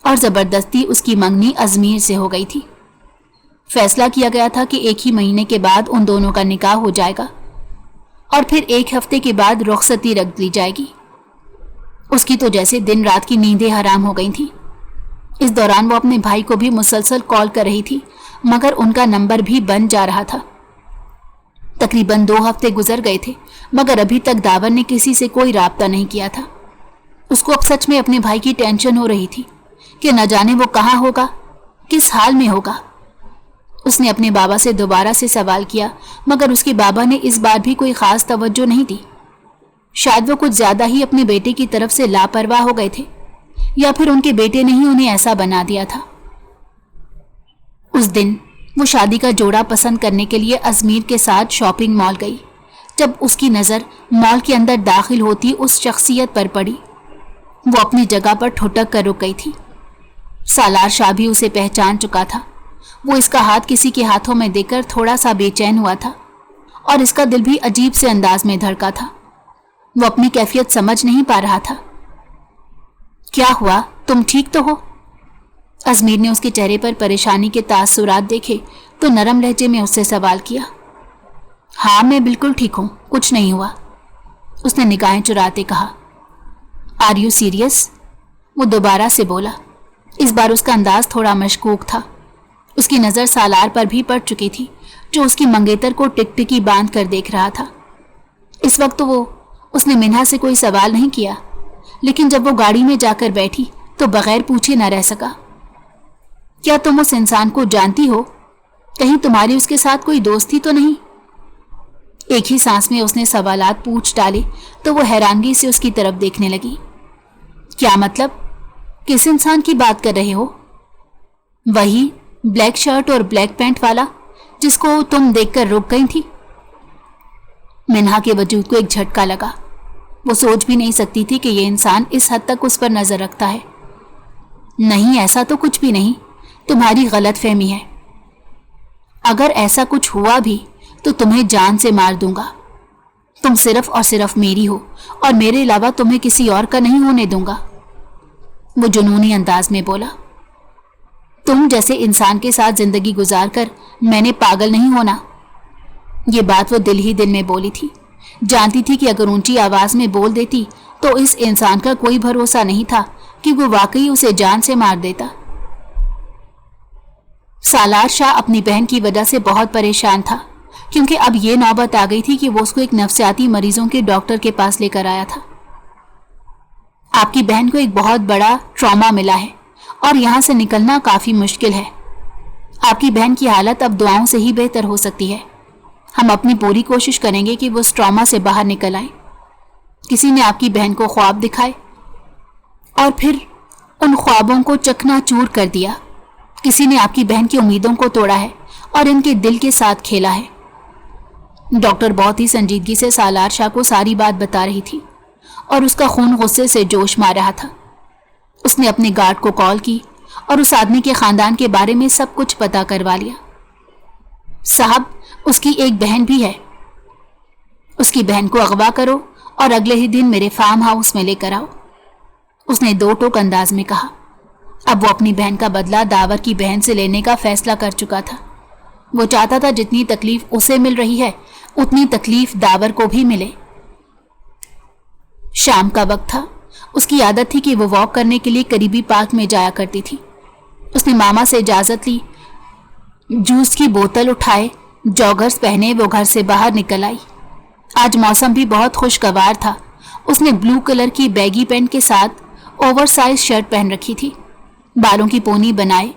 और ज़बरदस्ती उसकी मंगनी अजमीर से हो गई थी। फैसला किया गया था कि 1 ही महीने के बाद उन दोनों का निकाह हो जाएगा और फिर 1 हफ्ते के बाद रुखसती रख ली जाएगी। उसकी तो जैसे दिन रात की नींदें हराम हो गई थी। इस दौरान वो अपने भाई को भी मुसलसल कॉल कर रही थी, मगर उनका नंबर भी बंद जा रहा था। तकरीबन 2 हफ्ते गुजर गए थे, मगर अभी तक दावर ने किसी से कोई राब्ता नहीं किया था। उसको अब सच में अपने भाई की टेंशन हो रही थी कि न जाने वो कहाँ होगा, किस हाल में होगा। उसने अपने बाबा से दोबारा से सवाल किया, मगर उसके बाबा ने इस बार भी कोई ख़ास तवज्जो नहीं दी। शायद वो कुछ ज़्यादा ही अपने बेटे की तरफ से लापरवाह हो गए थे, या फिर उनके बेटे ने ही उन्हें ऐसा बना दिया था। उस दिन वो शादी का जोड़ा पसंद करने के लिए अजमीर के साथ शॉपिंग मॉल गई। जब उसकी नज़र मॉल के अंदर दाखिल होती उस शख्सियत पर पड़ी, वो अपनी जगह पर ठुटक कर रुक गई थी। सालार शाह भी उसे पहचान चुका था। वो इसका हाथ किसी के हाथों में देकर थोड़ा सा बेचैन हुआ था और इसका दिल भी अजीब से अंदाज में धड़का था। वो अपनी कैफियत समझ नहीं पा रहा था। क्या हुआ, तुम ठीक तो हो? अजमीर ने उसके चेहरे पर परेशानी के तासुरात देखे तो नरम लहजे में उससे सवाल किया। हाँ, मैं बिल्कुल ठीक हूँ, कुछ नहीं हुआ, उसने निगाहें चुराते कहा। Are you serious? वो दोबारा से बोला। इस बार उसका अंदाज थोड़ा मशकूक था। उसकी नज़र सालार पर भी पड़ चुकी थी, जो उसकी मंगेतर को टिकटिकी बांध कर देख रहा था। इस वक्त तो उसने मिन्हा से कोई सवाल नहीं किया, लेकिन जब वो गाड़ी में जाकर बैठी तो बगैर पूछे न रह सका। क्या तुम उस इंसान को जानती हो? कहीं तुम्हारी उसके साथ कोई दोस्ती तो नहीं? एक ही सांस में उसने सवालात पूछ डाले तो वो हैरानगी से उसकी तरफ देखने लगी। क्या मतलब? किस इंसान की बात कर रहे हो? वही ब्लैक शर्ट और ब्लैक पैंट वाला जिसको तुम देखकर रुक गई थी। मिन्हा के वजूद को एक झटका लगा। वो सोच भी नहीं सकती थी कि ये इंसान इस हद तक उस पर नजर रखता है। नहीं, ऐसा तो कुछ भी नहीं, तुम्हारी गलतफहमी है। अगर ऐसा कुछ हुआ भी तो तुम्हें जान से मार दूंगा। तुम सिर्फ और सिर्फ मेरी हो और मेरे अलावा तुम्हें किसी और का नहीं होने दूंगा, वो जुनूनी अंदाज में बोला। तुम जैसे इंसान के साथ जिंदगी गुजार कर मैंने पागल नहीं होना। ये बात वो दिल ही दिल में बोली थी, जानती थी कि अगर ऊंची आवाज में बोल देती तो इस इंसान का कोई भरोसा नहीं था कि वो वाकई उसे जान से मार देता। सालार शाह अपनी बहन की वजह से बहुत परेशान था, क्योंकि अब ये नौबत आ गई थी कि वो उसको एक नफ्सियाती मरीजों के डॉक्टर के पास लेकर आया था। आपकी बहन को एक बहुत बड़ा ट्रॉमा मिला है और यहाँ से निकलना काफी मुश्किल है। आपकी बहन की हालत अब दुआओं से ही बेहतर हो सकती है। हम अपनी पूरी कोशिश करेंगे कि वो उस ट्रॉमा से बाहर निकल आए। किसी ने आपकी बहन को ख्वाब दिखाए और फिर उन ख्वाबों को चकनाचूर कर दिया। किसी ने आपकी बहन की उम्मीदों को तोड़ा है और इनके दिल के साथ खेला है। डॉक्टर बहुत ही संजीदगी से सालार शाह को सारी बात बता रही थी और उसका खून गुस्से से जोश मार रहा था। उसने अपने गार्ड को कॉल की और उस आदमी के खानदान के बारे में सब कुछ पता करवा लिया। साहब, उसकी एक बहन भी है। उसकी बहन को अगवा करो और अगले ही दिन मेरे फार्म हाउस में लेकर आओ, उसने दो टोक अंदाज में कहा। अब वो अपनी बहन का बदला दावर की बहन से लेने का फैसला कर चुका था। वो चाहता था जितनी तकलीफ उसे मिल रही है उतनी तकलीफ दावर को भी मिले। शाम का वक्त था। उसकी आदत थी कि वो वॉक करने के लिए करीबी पार्क में जाया करती थी। उसने मामा से इजाजत ली, जूस की बोतल उठाए, जॉगर्स पहने वो घर से बाहर निकल आई। आज मौसम भी बहुत खुशगवार था। उसने ब्लू कलर की बैगी पैंट के साथ ओवरसाइज शर्ट पहन रखी थी। बालों की पोनी बनाए,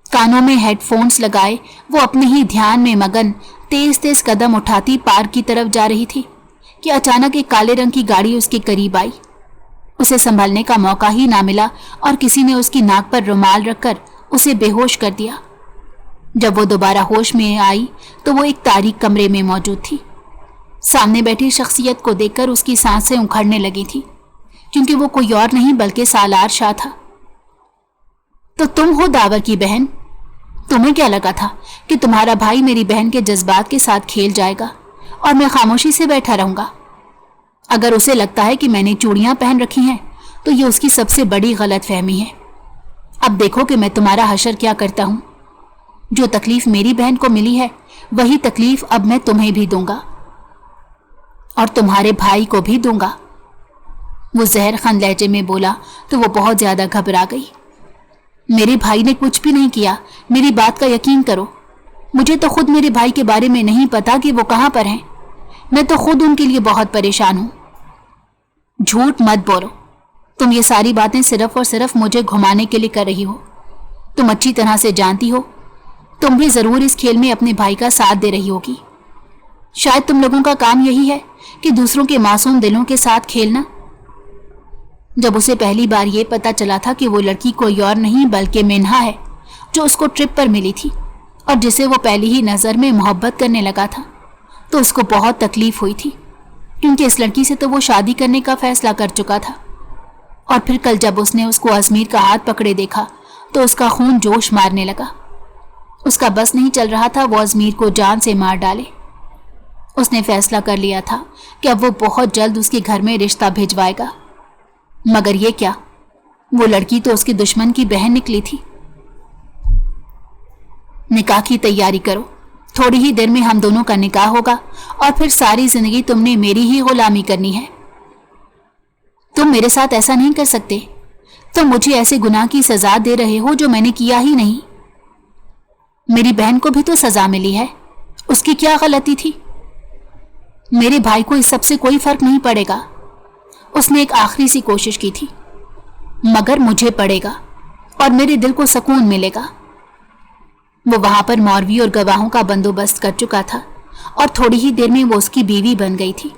कानों में हेडफोन्स लगाए वो अपने ही ध्यान में मगन तेज तेज कदम उठाती पार्क की तरफ जा रही थी कि अचानक एक काले रंग की गाड़ी उसके करीब आई। उसे संभलने का मौका ही ना मिला और किसी ने उसकी नाक पर रुमाल रखकर उसे बेहोश कर दिया। जब वो दोबारा होश में आई तो वो एक तारीक कमरे में मौजूद थी। सामने बैठी शख्सियत को देखकर उसकी सांसें उखड़ने लगी थी, क्योंकि वो कोई और नहीं बल्कि सालार शाह था। तो तुम हो दावर की बहन? तुम्हें क्या लगा था कि तुम्हारा भाई मेरी बहन के जज्बात के साथ खेल जाएगा और मैं खामोशी से बैठा रहूंगा? अगर उसे लगता है कि मैंने चूड़ियां पहन रखी हैं तो ये उसकी सबसे बड़ी गलतफहमी है। अब देखो कि मैं तुम्हारा हशर क्या करता हूं। जो तकलीफ मेरी बहन को मिली है वही तकलीफ अब मैं तुम्हें भी दूंगा और तुम्हारे भाई को भी दूंगा। वो जहरखन लहजे में बोला तो वो बहुत ज्यादा घबरा गई। मेरे भाई ने कुछ भी नहीं किया, मेरी बात का यकीन करो। मुझे तो खुद मेरे भाई के बारे में नहीं पता कि वो कहां पर हैं। मैं तो खुद उनके लिए बहुत परेशान हूं। झूठ मत बोलो, तुम ये सारी बातें सिर्फ और सिर्फ मुझे घुमाने के लिए कर रही हो। तुम अच्छी तरह से जानती हो तुम भी जरूर इस खेल में अपने भाई का साथ दे रही होगी। शायद तुम लोगों का काम यही है कि दूसरों के मासूम दिलों के साथ खेलना। जब उसे पहली बार ये पता चला था कि वो लड़की कोई और नहीं बल्कि मिन्हा है, जो उसको ट्रिप पर मिली थी और जिसे वो पहली ही नज़र में मोहब्बत करने लगा था, तो उसको बहुत तकलीफ हुई थी, क्योंकि इस लड़की से तो वो शादी करने का फैसला कर चुका था। और फिर कल जब उसने उसको अजमीर का हाथ पकड़े देखा तो उसका खून जोश मारने लगा। उसका बस नहीं चल रहा था वो अजमीर को जान से मार डाले। उसने फैसला कर लिया था कि अब वो बहुत जल्द उसके घर में रिश्ता भिजवाएगा। मगर ये क्या, वो लड़की तो उसके दुश्मन की बहन निकली थी। निकाह की तैयारी करो, थोड़ी ही देर में हम दोनों का निकाह होगा और फिर सारी जिंदगी तुमने मेरी ही गुलामी करनी है। तुम मेरे साथ ऐसा नहीं कर सकते। तुम मुझे ऐसे गुनाह की सजा दे रहे हो जो मैंने किया ही नहीं। मेरी बहन को भी तो सजा मिली है, उसकी क्या गलती थी? मेरे भाई को इस सबसे कोई फर्क नहीं पड़ेगा। उसने एक आखिरी सी कोशिश की थी, मगर मुझे पड़ेगा और मेरे दिल को सुकून मिलेगा। वो वहां पर मौलवी और गवाहों का बंदोबस्त कर चुका था और थोड़ी ही देर में वो उसकी बीवी बन गई थी।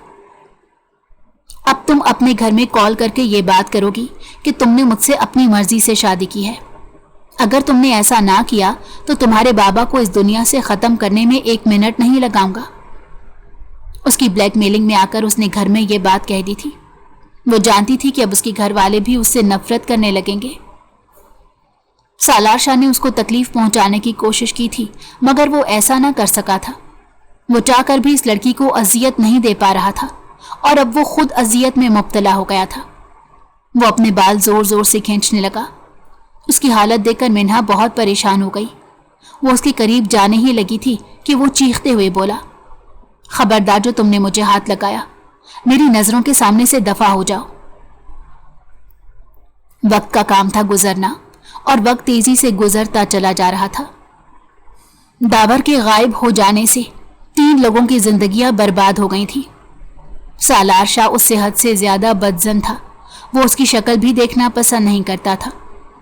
अब तुम अपने घर में कॉल करके ये बात करोगी कि तुमने मुझसे अपनी मर्जी से शादी की है। अगर तुमने ऐसा ना किया तो तुम्हारे बाबा को इस दुनिया से खत्म करने में 1 मिनट नहीं लगाऊंगा। उसकी ब्लैकमेलिंग में आकर उसने घर में ये बात कह दी थी। वो जानती थी कि अब उसके घर वाले भी उससे नफरत करने लगेंगे। सालार शाह ने उसको तकलीफ पहुंचाने की कोशिश की थी, मगर वो ऐसा ना कर सका था। वो चाहकर भी इस लड़की को अजियत नहीं दे पा रहा था और अब वो खुद अजियत में मुब्तला हो गया था। वो अपने बाल जोर जोर से खींचने लगा। उसकी हालत देखकर मिन्हा बहुत परेशान हो गई। वो उसके करीब जाने ही लगी थी कि वो चीखते हुए बोला, खबरदार जो तुमने मुझे हाथ लगाया, मेरी नजरों के सामने से दफा हो जाओ। वक्त का काम था गुजरना और वक्त तेजी से गुजरता चला जा रहा था। दावर के गायब हो जाने से 3 लोगों की जिंदगियां बर्बाद हो गई थी। सालार शाह उससे हद से ज्यादा बदजन था। वो उसकी शक्ल भी देखना पसंद नहीं करता था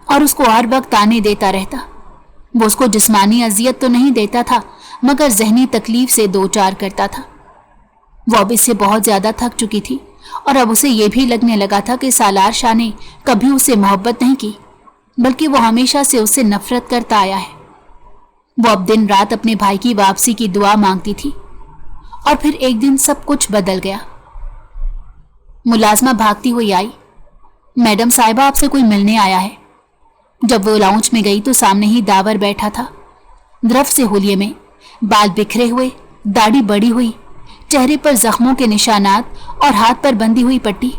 और उसको हर वक्त ताने देता रहता। वो उसको जिस्मानी अजियत तो नहीं देता था, मगर जहनी तकलीफ से 2-4 करता था। वो अब इससे बहुत ज्यादा थक चुकी थी और अब उसे ये भी लगने लगा था कि सालार शाह ने कभी उसे मोहब्बत नहीं की, बल्कि वो हमेशा से उससे नफरत करता आया है। वो अब दिन रात अपने भाई की वापसी की दुआ मांगती थी और फिर एक दिन सब कुछ बदल गया। मुलाजमा भागती हुई आई। मैडम साहिबा, आपसे कोई मिलने आया है। जब वो लाउंज में गई तो सामने ही दावर बैठा था, द्रफ से होलिये में, बाल बिखरे हुए, दाढ़ी बड़ी हुई, चेहरे पर जख्मों के निशानात और हाथ पर बंधी हुई पट्टी।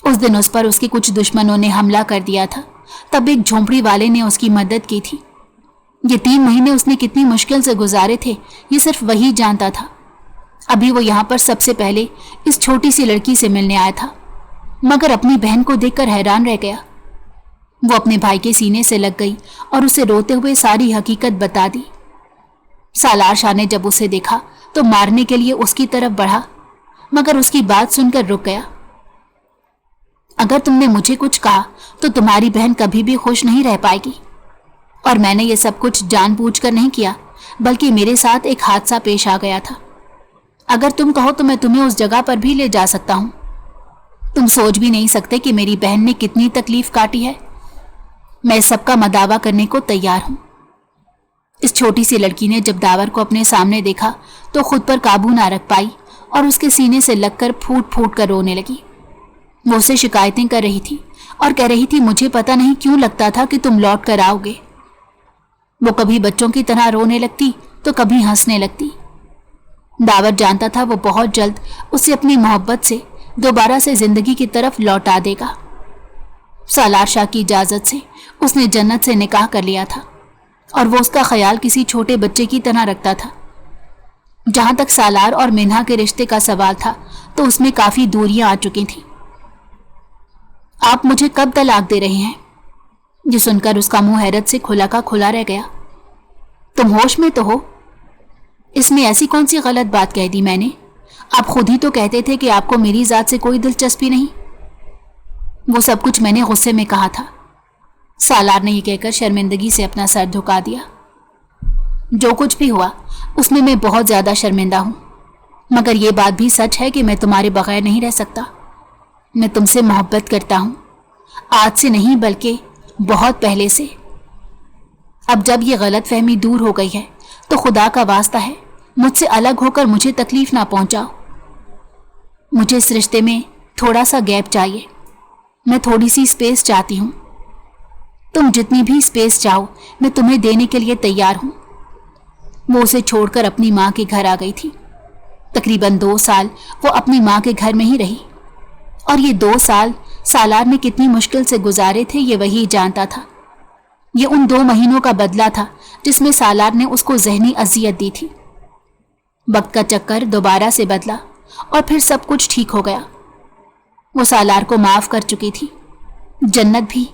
उस दिन उस पर उसके कुछ दुश्मनों ने हमला कर दिया था। तब एक झोंपड़ी वाले ने उसकी मदद की थी। ये 3 महीने उसने कितनी मुश्किल से गुजारे थे, ये सिर्फ वही जानता था। अभी वो यहाँ पर सबसे पहले इस छोटी सी लड़की से मिलने आया था, मगर अपनी बहन को देखकर हैरान रह गया। वो अपने भाई के सीने से लग गई और उसे रोते हुए सारी हकीकत बता दी। सालार शाह ने जब उसे देखा तो मारने के लिए उसकी तरफ बढ़ा, मगर उसकी बात सुनकर रुक गया। अगर तुमने मुझे कुछ कहा तो तुम्हारी बहन कभी भी खुश नहीं रह पाएगी, और मैंने ये सब कुछ जानबूझकर नहीं किया, बल्कि मेरे साथ एक हादसा पेश आ गया था। अगर तुम कहो तो मैं तुम्हें उस जगह पर भी ले जा सकता हूं। तुम सोच भी नहीं सकते कि मेरी बहन ने कितनी तकलीफ काटी है। मैं इस सब का मदावा करने को तैयार हूं। इस छोटी सी लड़की ने जब दावर को अपने सामने देखा तो खुद पर काबू ना रख पाई और उसके सीने से लगकर फूट फूट कर रोने लगी। वो उसे शिकायतें कर रही थी और कह रही थी, मुझे पता नहीं क्यों लगता था कि तुम लौट कर आओगे। वो कभी बच्चों की तरह रोने लगती तो कभी हंसने लगती। दावर जानता था वो बहुत जल्द उसे अपनी मोहब्बत से दोबारा से जिंदगी की तरफ लौटा देगा। सालार शाह की इजाजत से उसने जन्नत से निकाह कर लिया था और वो उसका ख्याल किसी छोटे बच्चे की तरह रखता था। जहां तक सालार और मिन्हा के रिश्ते का सवाल था तो उसमें काफी दूरियां आ चुकी थीं। आप मुझे कब तलाक दे रहे हैं? ये सुनकर उसका मुंह हैरत से खुला का खुला रह गया। तुम होश में तो हो? इसमें ऐसी कौन सी गलत बात कह दी मैंने? आप खुद ही तो कहते थे कि आपको मेरी जात से कोई दिलचस्पी नहीं। वो सब कुछ मैंने गुस्से में कहा था। सालार ने यह कहकर शर्मिंदगी से अपना सर झुका दिया। जो कुछ भी हुआ उसमें मैं बहुत ज्यादा शर्मिंदा हूं, मगर यह बात भी सच है कि मैं तुम्हारे बगैर नहीं रह सकता। मैं तुमसे मोहब्बत करता हूं, आज से नहीं बल्कि बहुत पहले से। अब जब ये गलत फहमी दूर हो गई है तो खुदा का वास्ता है मुझसे अलग होकर मुझे तकलीफ ना पहुंचाओ। मुझे इस रिश्ते में थोड़ा सा गैप चाहिए। मैं थोड़ी सी स्पेस चाहती हूं। तुम जितनी भी स्पेस चाहो मैं तुम्हें देने के लिए तैयार हूं। वो उसे छोड़कर अपनी माँ के घर आ गई थी। तकरीबन 2 साल वो अपनी माँ के घर में ही रही, और ये 2 साल सालार ने कितनी मुश्किल से गुजारे थे ये वही जानता था। ये उन 2 महीनों का बदला था जिसमें सालार ने उसको ज़हनी अजियत दी थी। वक्त का चक्कर दोबारा से बदला और फिर सब कुछ ठीक हो गया। वो सालार को माफ कर चुकी थी। जन्नत भी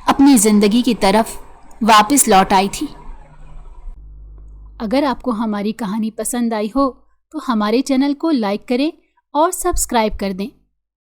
अपनी जिंदगी की तरफ वापस लौट आई थी। अगर आपको हमारी कहानी पसंद आई हो तो हमारे चैनल को लाइक करें और सब्सक्राइब कर दें।